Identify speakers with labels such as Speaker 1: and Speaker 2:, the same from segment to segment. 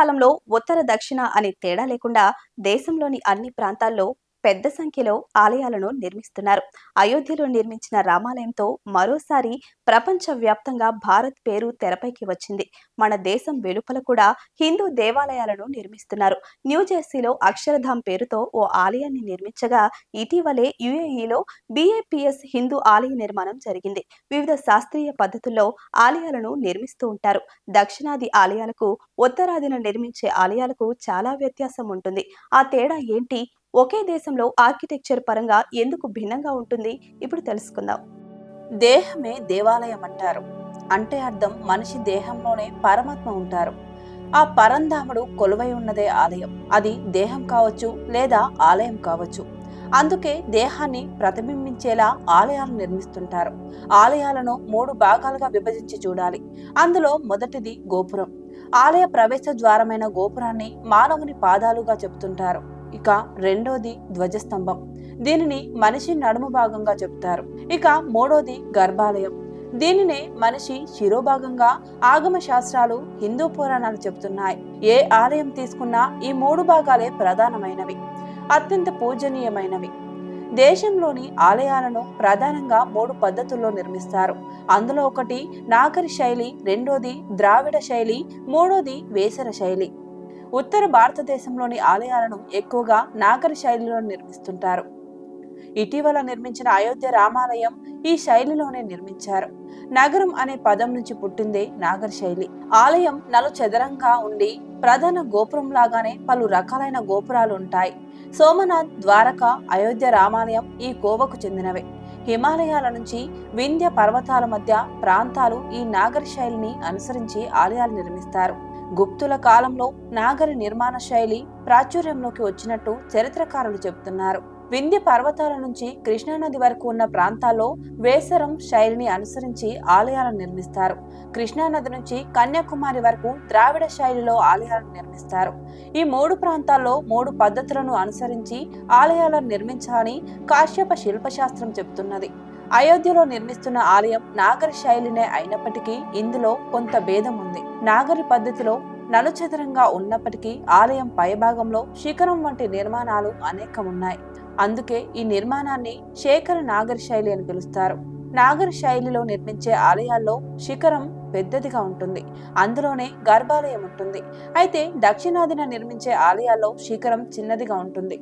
Speaker 1: కాలంలో ఉత్తర దక్షిణ అనే తేడా లేకుండా దేశంలోని అన్ని ప్రాంతాల్లో పెద్ద సంఖ్యలో ఆలయాలను నిర్మిస్తున్నారు. అయోధ్యలో నిర్మించిన రామాలయంతో మరోసారి ప్రపంచవ్యాప్తంగా భారత్ పేరు తెరపైకి వచ్చింది. మన దేశం వెలుపల కూడా హిందూ దేవాలయాలను నిర్మిస్తున్నారు. న్యూజెర్సీలో అక్షరధామ్ పేరుతో ఓ ఆలయాన్ని నిర్మించగా, ఇటీవలే యుఏఈలో బిఏపిఎస్ హిందూ ఆలయ నిర్మాణం జరిగింది. వివిధ శాస్త్రీయ పద్ధతుల్లో ఆలయాలను నిర్మిస్తూ ఉంటారు. దక్షిణాది ఆలయాలకు ఉత్తరాదిన నిర్మించే ఆలయాలకు చాలా వ్యత్యాసం ఉంటుంది. ఆ తేడా ఏంటి? ఒకే దేశంలో ఆర్కిటెక్చర్ పరంగా ఎందుకు భిన్నంగా ఉంటుంది? ఇప్పుడు తెలుసుకుందాం.
Speaker 2: దేహమే దేవాలయం అంటారు. అంటే అర్థం మనిషి దేహంలోనే పరమాత్మ ఉంటారు. ఆ పరంధాముడు కొలువై ఉన్నదే ఆలయం. అది దేహం కావచ్చు లేదా ఆలయం కావచ్చు. అందుకే దేహాన్ని ప్రతిబింబించేలా ఆలయాలు నిర్మిస్తుంటారు. ఆలయాలను 3 భాగాలుగా విభజించి చూడాలి. అందులో మొదటిది గోపురం. ఆలయ ప్రవేశ ద్వారమైన గోపురాన్ని మానవుని పాదాలుగా చెబుతుంటారు. ఇక రెండోది ధ్వజస్తంభం. దీనిని మనిషి నడుము భాగంగా చెబుతారు. ఇక మూడోది గర్భాలయం. దీనినే మనిషి శిరోభాగంగా ఆగమ శాస్త్రాలు, హిందూ పురాణాలు చెబుతున్నాయి. ఏ ఆలయం తీసుకున్నా ఈ 3 భాగాలే ప్రధానమైనవి, అత్యంత పూజనీయమైనవి. దేశంలోని ఆలయాలను ప్రధానంగా 3 పద్ధతుల్లో నిర్మిస్తారు. అందులో ఒకటి నాగరి శైలి, రెండోది ద్రావిడ శైలి, మూడోది వేసర శైలి. ఉత్తర భారతదేశంలోని ఆలయాలను ఎక్కువగా నాగరి శైలిలో నిర్మిస్తుంటారు. ఇటీవల నిర్మించిన అయోధ్య రామాలయం ఈ శైలిలోనే నిర్మించారు. నగరం అనే పదం నుంచి పుట్టిందే నాగరి శైలి. ఆలయం నలుచదరంగా ఉండి ప్రధాన గోపురం లాగానే పలు రకాలైన గోపురాలు ఉంటాయి. సోమనాథ్, ద్వారక, అయోధ్య రామాలయం ఈ కోవకు చెందినవే. హిమాలయాల నుంచి వింధ్య పర్వతాల మధ్య ప్రాంతాలు ఈ నాగరి శైలిని అనుసరించి ఆలయాలు నిర్మిస్తారు. గుప్తుల కాలంలో నాగరి నిర్మాణ శైలి ప్రాచుర్యంలోకి వచ్చినట్టు చరిత్రకారులు చెబుతున్నారు. వింధ్య పర్వతాల నుంచి కృష్ణానది వరకు ఉన్న ప్రాంతాల్లో వేసరం శైలిని అనుసరించి ఆలయాలను నిర్మిస్తారు. కృష్ణానది నుంచి కన్యాకుమారి వరకు ద్రావిడ శైలిలో ఆలయాలను నిర్మిస్తారు. ఈ 3 ప్రాంతాల్లో 3 పద్ధతులను అనుసరించి ఆలయాలను నిర్మించాలని కాశ్యప శిల్పశాస్త్రం చెబుతున్నది. అయోధ్యలో నిర్మిస్తున్న ఆలయం నాగరి శైలినే అయినప్పటికీ ఇందులో కొంత భేదం ఉంది. నాగరి పద్ధతిలో నలుచదరంగా ఉన్నప్పటికీ ఆలయం పైభాగంలో శిఖరం వంటి నిర్మాణాలు అనేకం ఉన్నాయి. అందుకే ఈ నిర్మాణాన్ని శేఖర నాగరి శైలి అని పిలుస్తారు. నాగరి శైలిలో నిర్మించే ఆలయాల్లో శిఖరం పెద్దదిగా ఉంటుంది. అందులోనే గర్భాలయం ఉంటుంది. అయితే దక్షిణాదిన నిర్మించే ఆలయాల్లో శిఖరం చిన్నదిగా ఉంటుంది.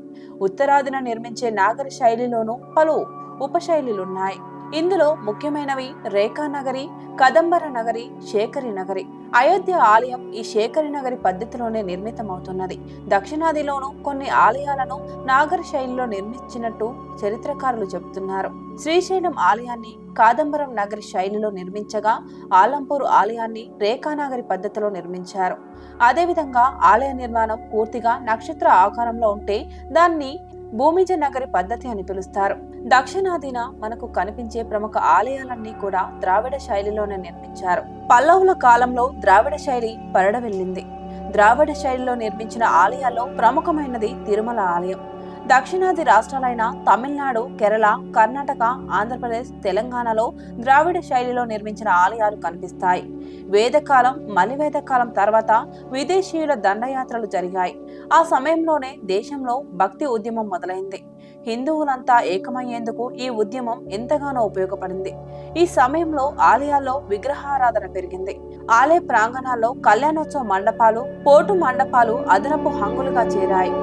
Speaker 2: ఉత్తరాదిన నిర్మించే నాగరి శైలిలోనూ పలు ఉపశైలులున్నాయి. ఇందులో ముఖ్యమైనవి రేఖానగరి, కదంబర నగరి, శేఖరి నగరి. అయోధ్య ఆలయం ఈ శేఖరి నగరి పద్ధతిలోనే నిర్మితమవుతున్నది. దక్షిణాదిలోనూ కొన్ని ఆలయాలను నాగరి శైలిలో నిర్మించినట్టు చరిత్రకారులు చెబుతున్నారు. శ్రీశైలం ఆలయాన్ని కాదంబరం నగరి శైలిలో నిర్మించగా, ఆలంపూర్ ఆలయాన్ని రేఖానగరి పద్ధతిలో నిర్మించారు. అదేవిధంగా ఆలయ నిర్మాణం పూర్తిగా నక్షత్ర ఆకారంలో ఉంటే దాన్ని భూమిజ నగరి పద్ధతి అని పిలుస్తారు. దక్షిణాదిన మనకు కనిపించే ప్రముఖ ఆలయాలన్నీ కూడా ద్రావిడ శైలిలోనే నిర్మించారు. పల్లవుల కాలంలో ద్రావిడ శైలి పరిడవిల్లింది. ద్రావిడ శైలిలో నిర్మించిన ఆలయాల్లో ప్రముఖమైనది తిరుమల ఆలయం. దక్షిణాది రాష్ట్రాలైన తమిళనాడు, కేరళ, కర్ణాటక, ఆంధ్రప్రదేశ్, తెలంగాణలో ద్రావిడ శైలిలో నిర్మించిన ఆలయాలు కనిపిస్తాయి. వేదకాలం, మలివేదకాలం తర్వాత విదేశీయుల దండయాత్రలు జరిగాయి. ఆ సమయంలోనే దేశంలో భక్తి ఉద్యమం మొదలైంది. హిందువులంతా ఏకమయ్యేందుకు ఈ ఉద్యమం ఎంతగానో ఉపయోగపడింది. ఈ సమయంలో ఆలయాల్లో విగ్రహారాధన పెరిగింది. ఆలయ ప్రాంగణాల్లో కళ్యాణోత్సవ మండపాలు, పోటు మండపాలు అదనపు హంగులుగా చేరాయి.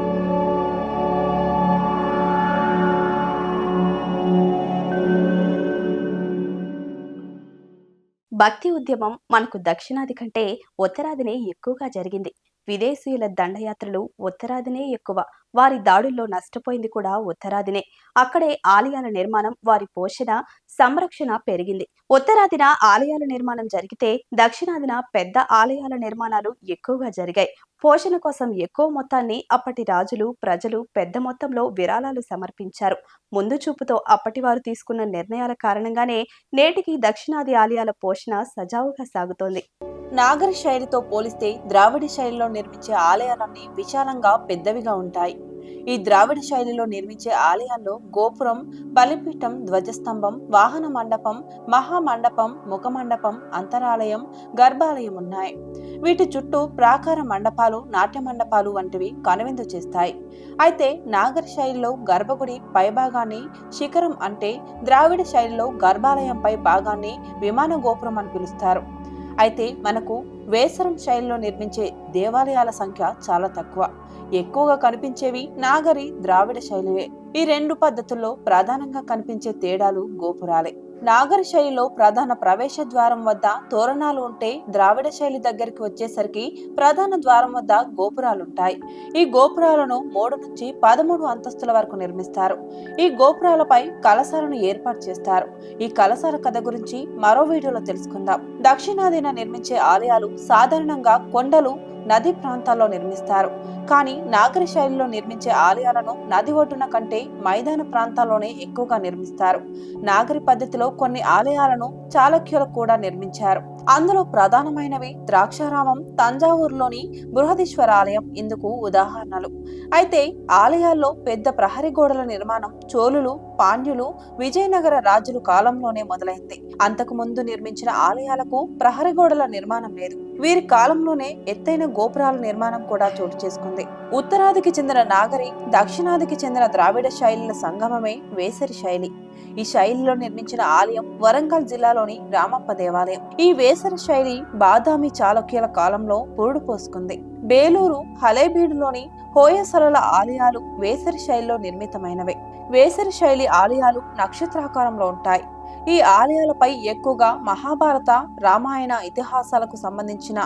Speaker 1: భక్తి ఉద్యమం మనకు దక్షిణాది కంటే ఉత్తరాదినే ఎక్కువగా జరిగింది. విదేశీయుల దండయాత్రలు ఉత్తరాదినే ఎక్కువ. వారి దాడుల్లో నష్టపోయింది కూడా ఉత్తరాదినే. అక్కడే ఆలయాల నిర్మాణం, వారి పోషణ, సంరక్షణ పెరిగింది. ఉత్తరాదిన ఆలయాల నిర్మాణం జరిగితే దక్షిణాదిన పెద్ద ఆలయాల నిర్మాణాలు ఎక్కువగా జరిగాయి. పోషణ కోసం ఎక్కువ మొత్తాన్ని అప్పటి రాజులు, ప్రజలు పెద్ద మొత్తంలో విరాళాలు సమర్పించారు. ముందు చూపుతో అప్పటి వారు తీసుకున్న నిర్ణయాల కారణంగానే నేటికి దక్షిణాది ఆలయాల పోషణ సజావుగా సాగుతోంది.
Speaker 2: నాగరి శైలితో పోలిస్తే ద్రావిడ శైలిలో నిర్మించే ఆలయాలన్నీ విశాలంగా పెద్దవిగా ఉంటాయి. ఈ ద్రావిడ శైలిలో నిర్మించే ఆలయాల్లో గోపురం, బలిపీఠం, ధ్వజస్తంభం, వాహన మండపం, మహామండపం, ముఖమండపం, అంతరాలయం, గర్భాలయం ఉన్నాయి. వీటి చుట్టూ ప్రాకార మండపాలు, నాట్య మండపాలు వంటివి కనువిందు చేస్తాయి. అయితే నాగర శైలిలో గర్భగుడి పైభాగాన్ని శిఖరం అంటే, ద్రావిడ శైలిలో గర్భాలయంపై భాగాన్ని విమాన గోపురం అని పిలుస్తారు. అయితే మనకు వేసరం శైలిలో నిర్మించే దేవాలయాల సంఖ్య చాలా తక్కువ. ఎక్కువగా కనిపించేవి నాగరి, ద్రావిడ శైలివే. ఈ రెండు పద్ధతుల్లో ప్రధానంగా కనిపించే తేడాలు గోపురాలే. నాగరి శైలిలో ప్రధాన ప్రవేశ ద్వారం వద్ద తోరణాలు ఉంటే, ద్రావిడ శైలి దగ్గరికి వచ్చేసరికి ప్రధాన ద్వారం వద్ద గోపురాలుంటాయి. ఈ గోపురాలను 3 నుంచి 13 అంతస్తుల వరకు నిర్మిస్తారు. ఈ గోపురాలపై కలశాలను ఏర్పాటు చేస్తారు. ఈ కలశాల కథ గురించి మరో వీడియోలో తెలుసుకుందాం. దక్షిణాదిన నిర్మించే ఆలయాలు సాధారణంగా కొండలు, నది ప్రాంతాల్లో నిర్మిస్తారు. కానీ నాగరి శైలిలో నిర్మించే ఆలయాలను నది ఒడ్డున కంటే మైదాన ప్రాంతాల్లోనే ఎక్కువగా నిర్మిస్తారు. నాగరి పద్ధతిలో కొన్ని ఆలయాలను చాళుక్యులు కూడా నిర్మించారు. అందులో ప్రధానమైనవి ద్రాక్షారామం, తంజావూరులోని బృహదీశ్వర ఆలయం ఇందుకు ఉదాహరణలు. అయితే ఆలయాల్లో పెద్ద ప్రహరీ గోడల నిర్మాణం చోళులు, పాండ్యులు, విజయనగర రాజుల కాలంలోనే మొదలైంది. అంతకు ముందు నిర్మించిన ఆలయాలకు ప్రహరీ గోడల నిర్మాణం లేదు. వీరి కాలంలోనే ఎత్తైన గోపురాల నిర్మాణం కూడా చోటు చేసుకుంది. ఉత్తరాదికి చెందిన నాగరి, దక్షిణాదికి చెందిన ద్రావిడ శైలిల సంగమమే వేసరి శైలి. ఈ శైలిలో నిర్మించిన ఆలయం వరంగల్ జిల్లాలోని రామప్ప దేవాలయం. ఈ వేసరి శైలి బాదామి చాళుక్యుల కాలంలో పురుడు పోసుకుంది. బేలూరు, హలేబీడులోని హోయసలల ఆలయాలు వేసరి శైలిలో నిర్మితమైనవే. వేసరి శైలి ఆలయాలు నక్షత్రాకారంలో ఉంటాయి. ఈ ఆలయాలపై ఎక్కువగా మహాభారత, రామాయణ ఇతిహాసాలకు సంబంధించిన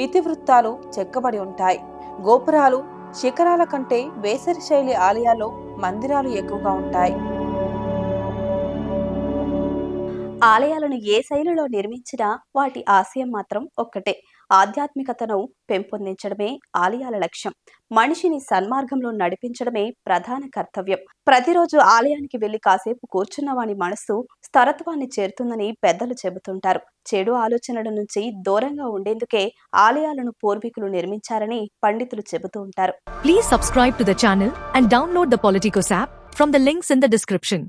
Speaker 2: ఇతివృత్తాలు చెక్కబడి ఉంటాయి. గోపురాలు, శిఖరాల కంటే వేసరి శైలి ఆలయాల్లో మందిరాలు ఎక్కువగా ఉంటాయి.
Speaker 1: ఆలయాలను ఏ శైలిలో నిర్మించినా వాటి ఆశయం మాత్రం ఒక్కటే: ఆధ్యాత్మికతను పెంపొందించడమే ఆలయాల లక్ష్యం. మనిషిని సన్మార్గంలో నడిపించడమే ప్రధాన కర్తవ్యం. ప్రతిరోజు ఆలయానికి వెళ్లి కాసేపు కూర్చున్న వాని మనస్సు స్థిరత్వాన్ని చేరుతుందని పెద్దలు చెబుతుంటారు. చెడు ఆలోచనల నుంచి దూరంగా ఉండేందుకే ఆలయాలను పూర్వీకులు నిర్మించారని పండితులు చెబుతూ ఉంటారు.
Speaker 3: Please subscribe to the channel and download the Politicos app from the links in the description.